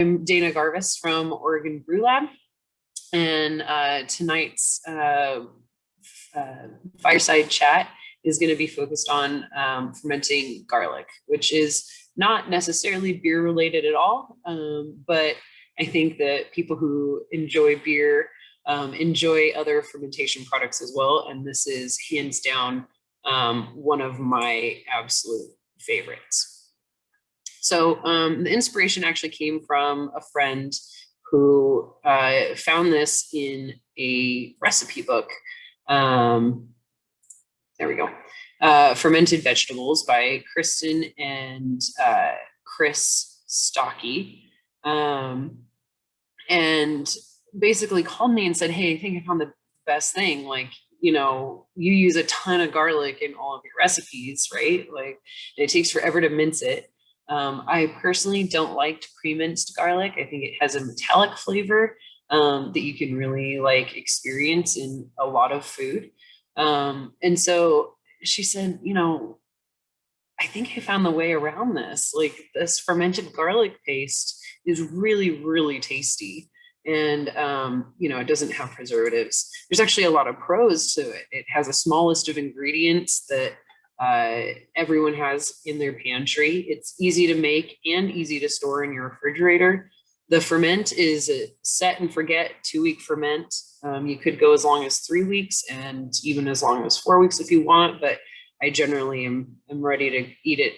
I'm Dana Garvis from Oregon BrewLab, and tonight's Fireside Chat is going to be focused on fermenting garlic, which is not necessarily beer related at all, but I think that people who enjoy beer enjoy other fermentation products as well, and this is hands down one of my absolute favorites. So the inspiration actually came from a friend who found this in a recipe book. There we go. Fermented Vegetables by Kristen and Chris Stocky. And basically called me and said, hey, I think I found the best thing. Like, you know, you use a ton of garlic in all of your recipes, right? Like, it takes forever to mince it. I personally don't like pre-minced garlic. I think it has a metallic flavor that you can really like experience in a lot of food. And so she said, you know, I think I found the way around this. Like, this fermented garlic paste is really, really tasty. And, you know, it doesn't have preservatives. There's actually a lot of pros to it. It has a small list of ingredients that everyone has in their pantry. It's easy to make and easy to store in your refrigerator. The ferment is a set and forget 2-week ferment. You could go as long as 3 weeks and even as long as 4 weeks if you want, but I generally am ready to eat it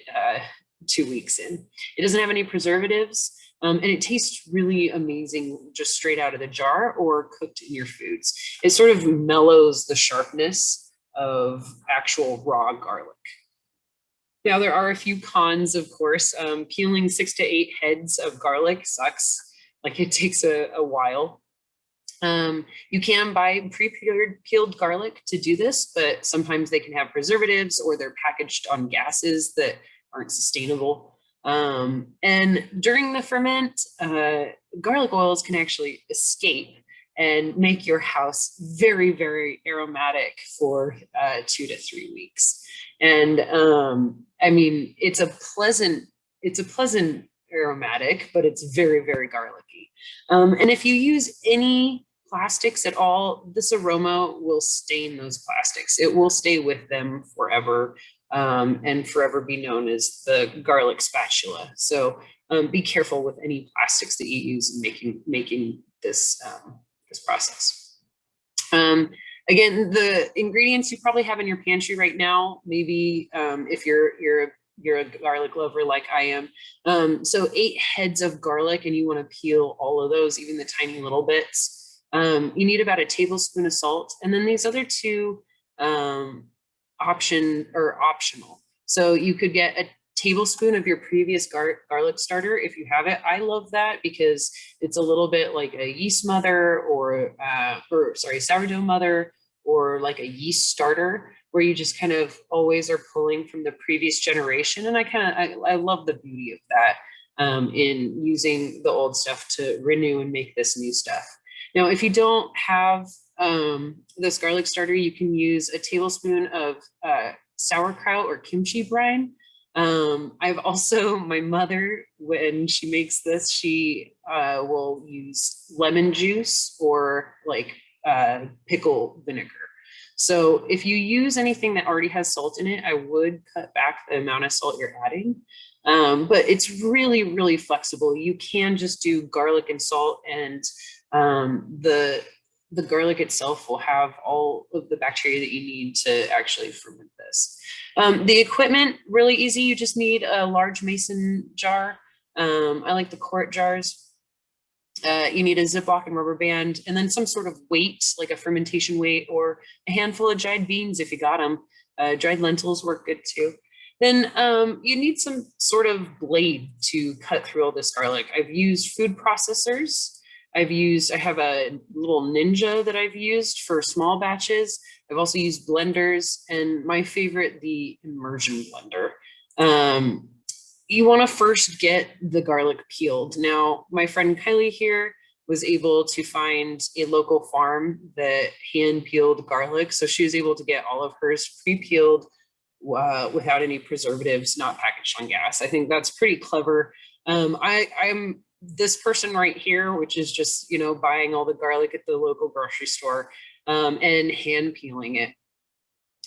2 weeks in. It doesn't have any preservatives, and it tastes really amazing just straight out of the jar or cooked in your foods. It sort of mellows the sharpness of actual raw garlic. Now, there are a few cons, of course. Peeling 6 to 8 heads of garlic sucks. Like, it takes a while. You can buy pre-peeled garlic to do this, but sometimes they can have preservatives or they're packaged on gases that aren't sustainable. And during the ferment, garlic oils can actually escape and make your house very, very aromatic for 2 to 3 weeks. And I mean, it's a pleasant aromatic, but it's very, very garlicky. And if you use any plastics at all, this aroma will stain those plastics. It will stay with them forever and forever be known as the garlic spatula. So be careful with any plastics that you use in making this process. Again, the ingredients you probably have in your pantry right now, maybe if you're a garlic lover like I am. So 8 heads of garlic, and you want to peel all of those, even the tiny little bits. You need about a tablespoon of salt, and then these other two optional. So you could get a tablespoon of your previous garlic starter if you have it. I love that because it's a little bit like a yeast mother or sourdough mother, or like a yeast starter, where you just kind of always are pulling from the previous generation. And I love the beauty of that in using the old stuff to renew and make this new stuff. Now, if you don't have this garlic starter, you can use a tablespoon of sauerkraut or kimchi brine. I've also, my mother, when she makes this, she will use lemon juice or like pickle vinegar. So if you use anything that already has salt in it, I would cut back the amount of salt you're adding. But it's really, really flexible. You can just do garlic and salt, and the garlic itself will have all of the bacteria that you need to actually ferment this. The equipment, really easy. You just need a large mason jar. I like the quart jars. You need a Ziploc and rubber band, and then some sort of weight, like a fermentation weight, or a handful of dried beans if you got them. Dried lentils work good too. Then you need some sort of blade to cut through all this garlic. I've used food processors. I have a little Ninja that I've used for small batches. I've also used blenders, and my favorite, the immersion blender. You want to first get the garlic peeled. Now, my friend Kylie here was able to find a local farm that hand peeled garlic. So she was able to get all of hers pre-peeled without any preservatives, not packaged on gas. I think that's pretty clever. I'm this person right here, which is just, you know, buying all the garlic at the local grocery store and hand peeling it.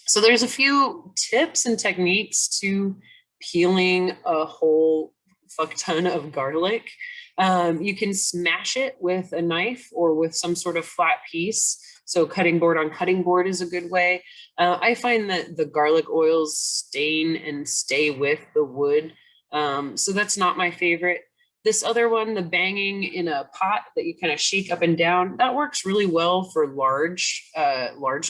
So there's a few tips and techniques to peeling a whole fuck ton of garlic. You can smash it with a knife or with some sort of flat piece. So cutting board on cutting board is a good way. I find that the garlic oils stain and stay with the wood. So that's not my favorite. This other one, the banging in a pot that you kind of shake up and down, that works really well for large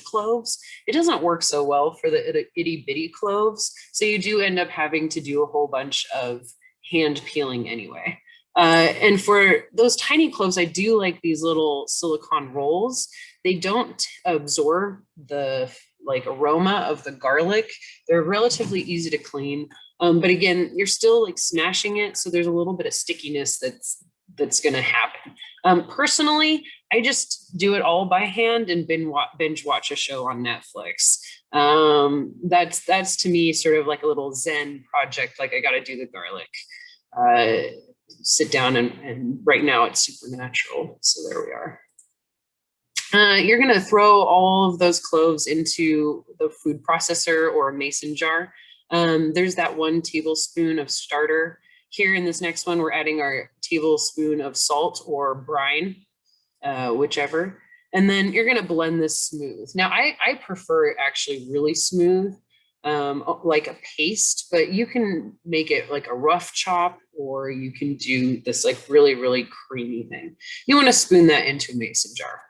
cloves. It doesn't work so well for the itty bitty cloves. So you do end up having to do a whole bunch of hand peeling anyway. And for those tiny cloves, I do like these little silicone rolls. They don't absorb the like aroma of the garlic. They're relatively easy to clean. But again, you're still like smashing it. So there's a little bit of stickiness that's going to happen. Personally, I just do it all by hand and binge watch a show on Netflix. That's to me sort of like a little Zen project. Like I got to do the garlic, sit down and right now it's supernatural. So there we are. You're going to throw all of those cloves into the food processor or a mason jar. There's that 1 tablespoon of starter. Here in this next one, we're adding our tablespoon of salt or brine, whichever. And then you're going to blend this smooth. Now, I prefer it actually really smooth, like a paste, but you can make it like a rough chop, or you can do this like really, really creamy thing. You want to spoon that into a mason jar.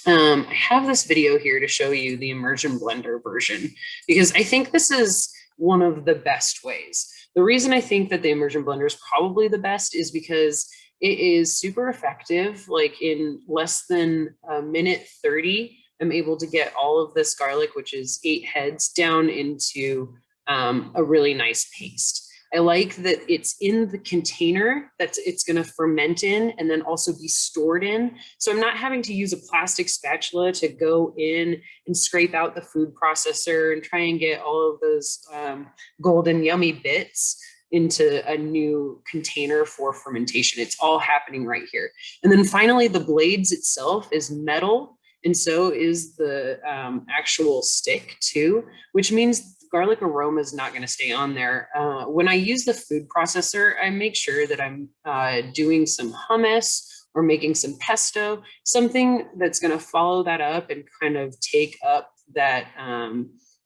I have this video here to show you the immersion blender version, because I think this is one of the best ways. The reason I think that the immersion blender is probably the best is because it is super effective. Like in less than a minute 30, I'm able to get all of this garlic, which is 8 heads, down into a really nice paste. I like that it's in the container that it's going to ferment in and then also be stored in. So I'm not having to use a plastic spatula to go in and scrape out the food processor and try and get all of those golden yummy bits into a new container for fermentation. It's all happening right here. And then finally, the blades itself is metal. And so is the actual stick too, which means garlic aroma is not going to stay on there. When I use the food processor, I make sure that I'm doing some hummus or making some pesto, something that's going to follow that up and kind of take up that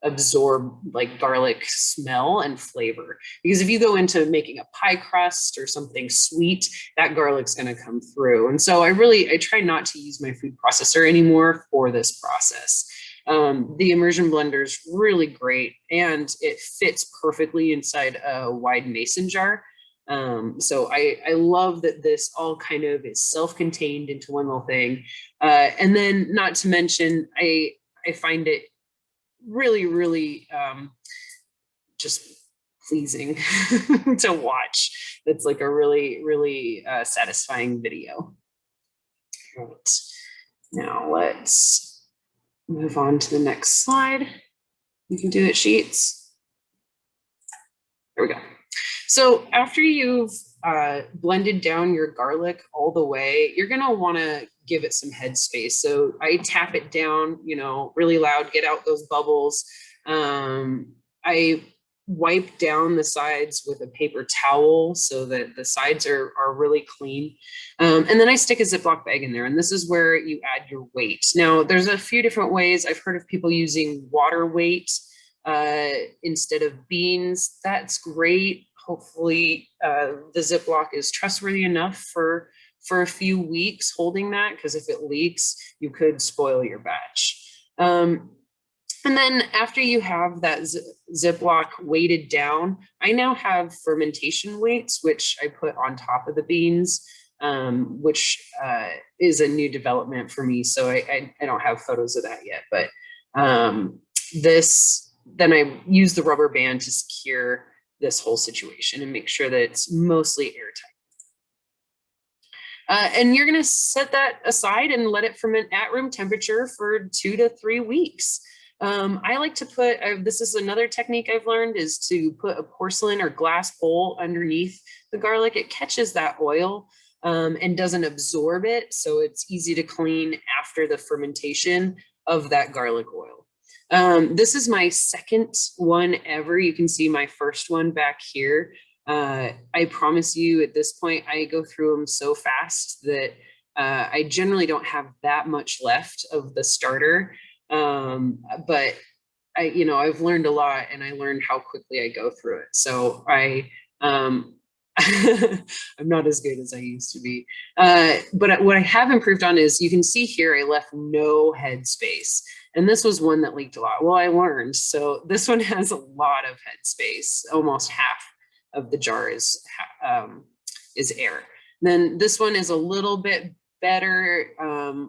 absorb like garlic smell and flavor. Because if you go into making a pie crust or something sweet, that garlic's going to come through. And so I try not to use my food processor anymore for this process. The immersion blender is really great and it fits perfectly inside a wide mason jar. So I love that this all kind of is self-contained into one little thing. And then not to mention, I find it really, really just pleasing to watch. It's like a really, really satisfying video. Right. Now let's move on to the next slide. You can do it, Sheets. There we go. So after you've blended down your garlic all the way, you're gonna wanna give it some headspace. So I tap it down, you know, really loud, get out those bubbles. I wipe down the sides with a paper towel so that the sides are really clean. And then I stick a Ziploc bag in there, and this is where you add your weight. Now, there's a few different ways. I've heard of people using water weight instead of beans. That's great. Hopefully the Ziploc is trustworthy enough for a few weeks holding that, because if it leaks, you could spoil your batch. And then after you have that Ziploc weighted down, I now have fermentation weights, which I put on top of the beans, which is a new development for me. So I don't have photos of that yet, but then I use the rubber band to secure this whole situation and make sure that it's mostly airtight. And you're going to set that aside and let it ferment at room temperature for 2 to 3 weeks. I like to put, this is another technique I've learned, is to put a porcelain or glass bowl underneath the garlic. It catches that oil and doesn't absorb it. So it's easy to clean after the fermentation of that garlic oil. This is my second one ever. You can see my first one back here. I promise you at this point, I go through them so fast that I generally don't have that much left of the starter. But I've learned a lot, and I learned how quickly I go through it. So I'm not as good as I used to be. But what I have improved on is, you can see here, I left no head space. And this was one that leaked a lot. Well, I learned. So this one has a lot of head space. Almost half of the jar is air. Then this one is a little bit better,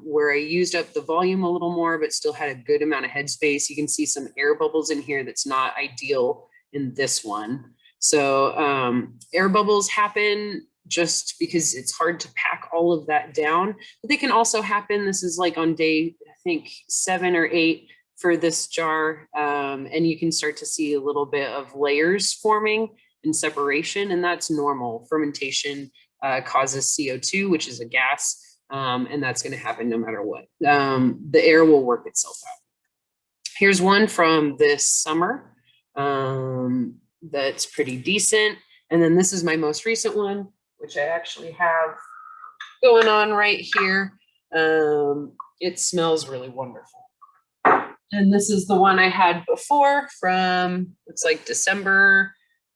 where I used up the volume a little more, but still had a good amount of headspace. You can see some air bubbles in here that's not ideal in this one. So air bubbles happen just because it's hard to pack all of that down, but they can also happen. This is like on day, I think 7 or 8 for this jar. And you can start to see a little bit of layers forming and separation, and that's normal. Fermentation causes CO2, which is a gas. And that's going to happen no matter what. The air will work itself out. Here's one from this summer that's pretty decent. And then this is my most recent one, which I actually have going on right here. It smells really wonderful. And this is the one I had before from, looks like December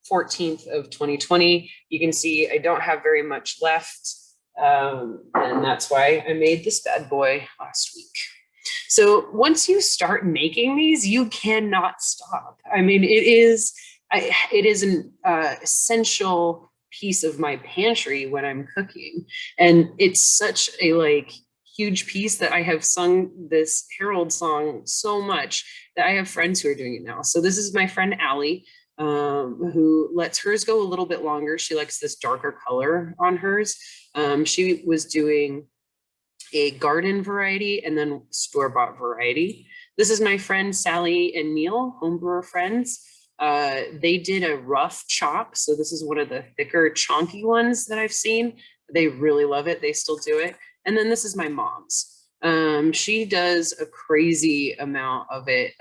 14th of 2020. You can see I don't have very much left. And that's why I made this bad boy last week. So once you start making these, you cannot stop. I mean, it is an essential piece of my pantry when I'm cooking. And it's such a huge piece that I have sung this Herald song so much that I have friends who are doing it now. So this is my friend Allie, who lets hers go a little bit longer. She likes this darker color on hers. She was doing a garden variety and then store-bought variety. This is my friend Sally and Neil, homebrewer friends. They did a rough chop. So this is one of the thicker, chonky ones that I've seen. They really love it. They still do it. And then this is my mom's. She does a crazy amount of it,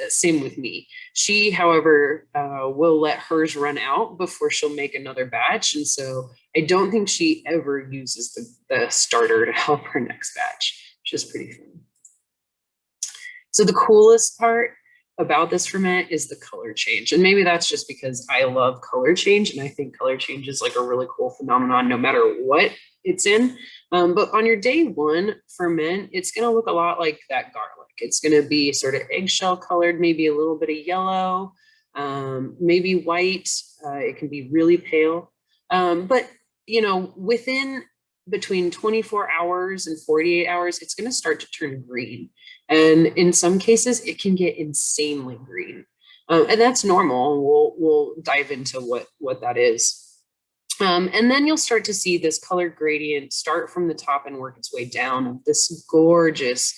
same with me. She, however, will let hers run out before she'll make another batch. And so I don't think she ever uses the starter to help her next batch, which is pretty fun. So the coolest part about this ferment is the color change. And maybe that's just because I love color change, and I think color change is like a really cool phenomenon no matter what it's in. But on your day one ferment, it's going to look a lot like that garlic. It's going to be sort of eggshell colored, maybe a little bit of yellow, maybe white. It can be really pale. But, within between 24 hours and 48 hours, it's going to start to turn green. And in some cases, it can get insanely green. And that's normal. We'll dive into what that is. And then you'll start to see this color gradient start from the top and work its way down. This gorgeous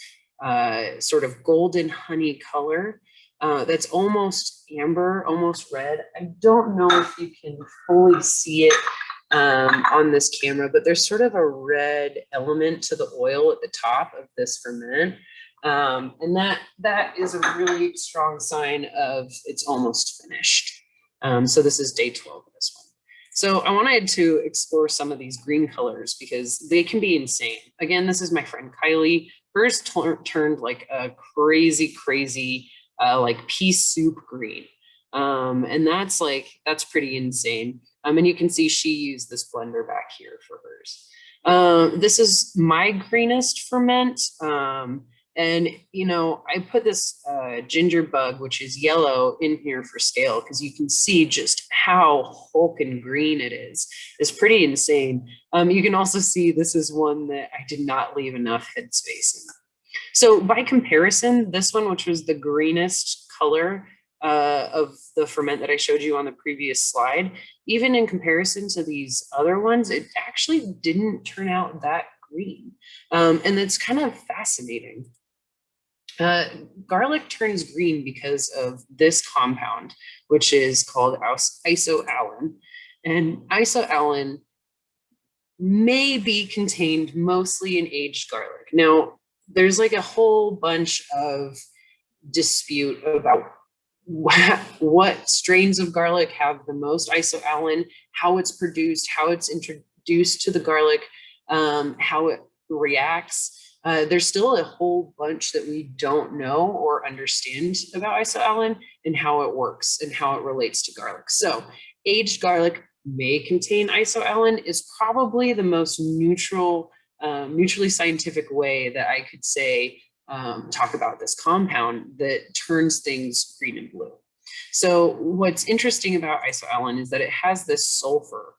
sort of golden honey color that's almost amber, almost red. I don't know if you can fully see it on this camera, but there's sort of a red element to the oil at the top of this ferment. And that is a really strong sign of it's almost finished. So this is day 12 of this one. So I wanted to explore some of these green colors because they can be insane. Again, this is my friend Kylie. Hers turned like a crazy, like pea soup green. And that's pretty insane. And you can see she used this blender back here for hers. This is my greenest ferment. And, I put this ginger bug, which is yellow, in here for scale because you can see just how hulking green it is. It's pretty insane. You can also see this is one that I did not leave enough headspace in. So by comparison, this one, which was the greenest color of the ferment that I showed you on the previous slide, even in comparison to these other ones, it actually didn't turn out that green. And it's kind of fascinating. Garlic turns green because of this compound, which is called isoalin. And isoalin may be contained mostly in aged garlic. Now, there's like a whole bunch of dispute about what strains of garlic have the most isoalin, how it's produced, how it's introduced to the garlic, how it reacts. There's still a whole bunch that we don't know or understand about isoalin and how it works and how it relates to garlic. So aged garlic may contain isoalin is probably the most neutral, mutually scientific way that I could say talk about this compound that turns things green and blue. So what's interesting about isoalin is that it has this sulfur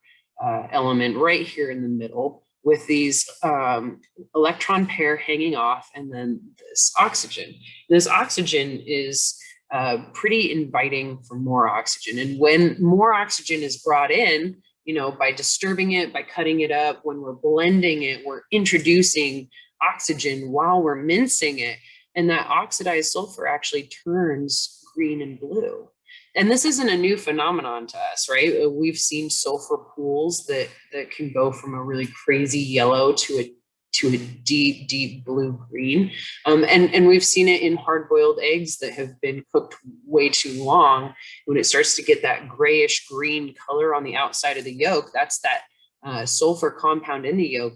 element right here in the middle with these electron pair hanging off, and then this oxygen. This oxygen is pretty inviting for more oxygen. And when more oxygen is brought in, you know, by disturbing it, by cutting it up, when we're blending it, we're introducing oxygen while we're mincing it. And that oxidized sulfur actually turns green and blue. And this isn't a new phenomenon to us, right? We've seen sulfur pools that can go from a really crazy yellow to a deep, deep blue green. And we've seen it in hard-boiled eggs that have been cooked way too long. When it starts to get that grayish green color on the outside of the yolk, that's that sulfur compound in the yolk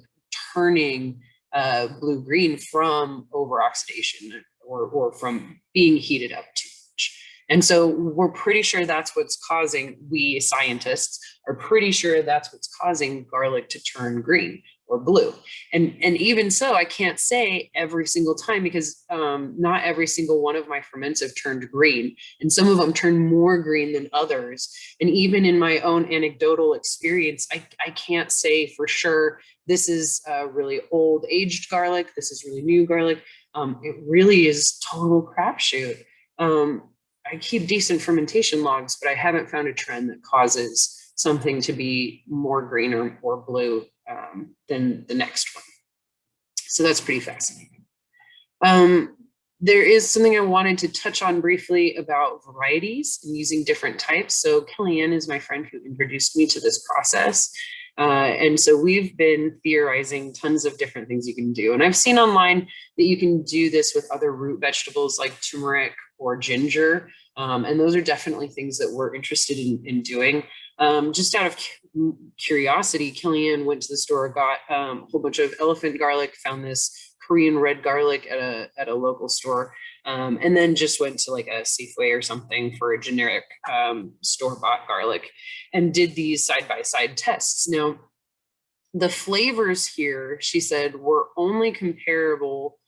turning blue-green from over-oxidation or from being heated up too much. And so we're pretty sure that's what's causing, we scientists are pretty sure that's what's causing garlic to turn green or blue. And even so, I can't say every single time, because not every single one of my ferments have turned green, and some of them turn more green than others. And even in my own anecdotal experience, I can't say for sure this is really old aged garlic, this is really new garlic. It really is total crapshoot. I keep decent fermentation logs, but I haven't found a trend that causes something to be more green or blue than the next one. So that's pretty fascinating. There is something I wanted to touch on briefly about varieties and using different types. So Kellyanne is my friend who introduced me to this process. And so we've been theorizing tons of different things you can do. And I've seen online that you can do this with other root vegetables like turmeric or ginger. And those are definitely things that we're interested in doing. Just out of curiosity, Kellyanne went to the store, got a whole bunch of elephant garlic, found this Korean red garlic at a local store, and then just went to like a Safeway or something for a generic store-bought garlic and did these side-by-side tests. Now, the flavors here, she said, were only comparable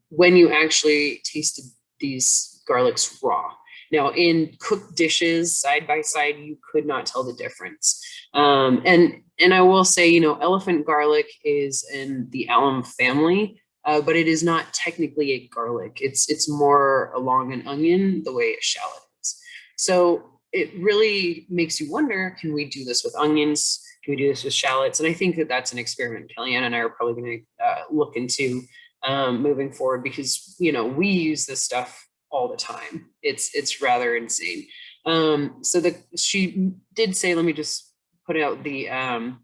when you actually tasted these garlics raw. Now, in cooked dishes, side by side, you could not tell the difference. And I will say, you know, elephant garlic is in the alum family, but it is not technically a garlic. It's more along an onion, the way a shallot is. So it really makes you wonder, can we do this with onions? Can we do this with shallots? And I think that that's an experiment Kellyanne and I are probably going to look into moving forward, because, you know, we use this stuff all the time. It's rather insane. So she did say, let me just put out the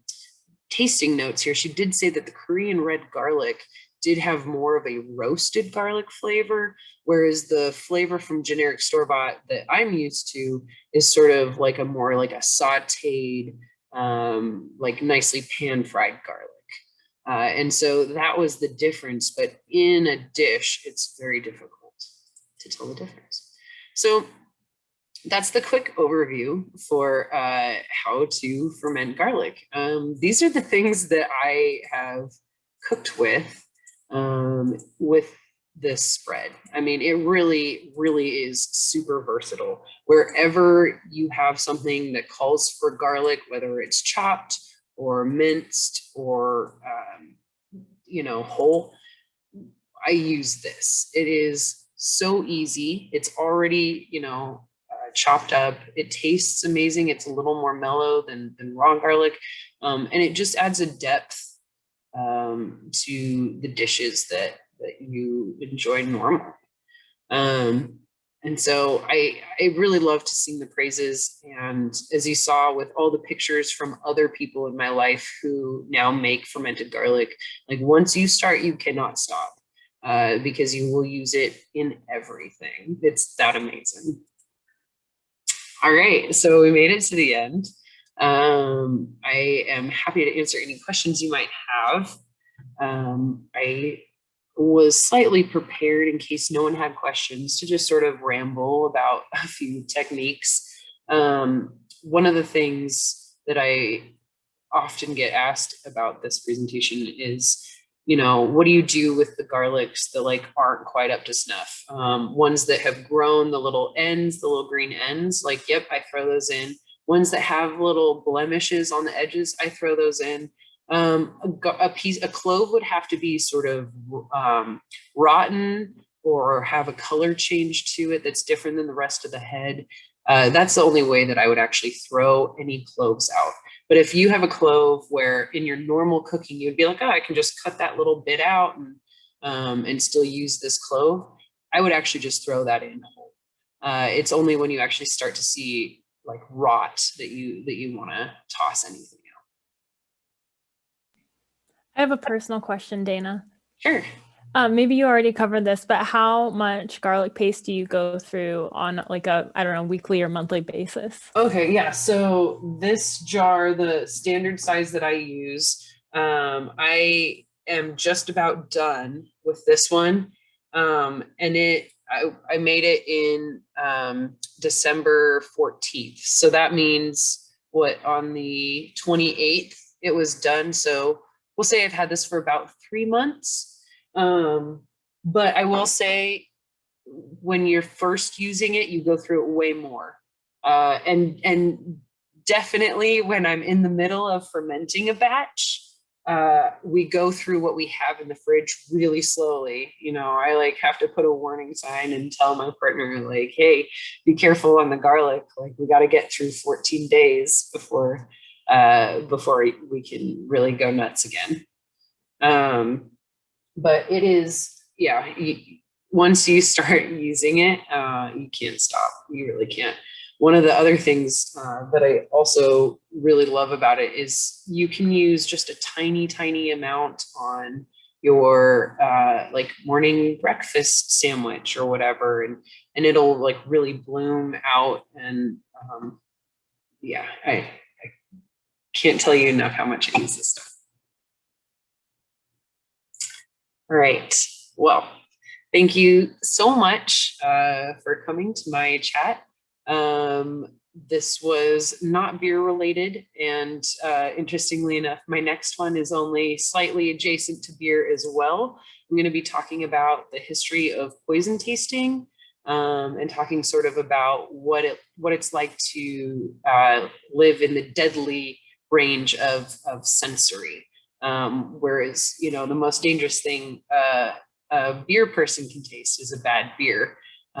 tasting notes here. She did say that the Korean red garlic did have more of a roasted garlic flavor, whereas the flavor from generic store-bought that I'm used to is sort of like a more like a sauteed, like nicely pan-fried garlic. And so that was the difference, but in a dish, it's very difficult to tell the difference. So that's the quick overview for how to ferment garlic. These are the things that I have cooked with this spread. I mean, it really, really is super versatile. Wherever you have something that calls for garlic, whether it's chopped or minced or, you know, whole, I use this. It is so easy. It's already, you know, chopped up. It tastes amazing. It's a little more mellow than raw garlic. And it just adds a depth to the dishes that that you enjoy normally. And so I really love to sing the praises. And as you saw with all the pictures from other people in my life who now make fermented garlic, like once you start, you cannot stop because you will use it in everything. It's that amazing. All right, so we made it to the end. I am happy to answer any questions you might have. I was slightly prepared in case no one had questions to just sort of ramble about a few techniques. One of the things that I often get asked about this presentation is, you know, what do you do with the garlics that like aren't quite up to snuff? Ones that have grown, the little ends, the little green ends, like, yep, I throw those in. Ones that have little blemishes on the edges, I throw those in. A clove would have to be sort of rotten or have a color change to it that's different than the rest of the head. That's the only way that I would actually throw any cloves out. But if you have a clove where in your normal cooking, you'd be like, oh, I can just cut that little bit out and still use this clove, I would actually just throw that in whole. It's only when you actually start to see like rot that you want to toss anything out. I have a personal question, Dana. Sure. Maybe you already covered this, but how much garlic paste do you go through on like a, I don't know, weekly or monthly basis? Okay, yeah. So this jar, the standard size that I use, I am just about done with this one. And I made it in December 14th. So that means what, on the 28th it was done. So we'll say I've had this for about 3 months. But I will say when you're first using it, you go through it way more. And definitely when I'm in the middle of fermenting a batch, we go through what we have in the fridge really slowly. You know, I like have to put a warning sign and tell my partner like, hey, be careful on the garlic. Like we got to get through 14 days before we can really go nuts again. But it is, yeah, once you start using it, you can't stop. You really can't. One of the other things that I also really love about it is you can use just a tiny, tiny amount on your like morning breakfast sandwich or whatever, and it'll like really bloom out. And yeah, I can't tell you enough how much I use this stuff. All right. Well, thank you so much for coming to my chat. This was not beer related, and interestingly enough, my next one is only slightly adjacent to beer as well. I'm going to be talking about the history of poison tasting and talking sort of about what it's like to live in the deadly range of sensory. Whereas, you know, the most dangerous thing a beer person can taste is a bad beer.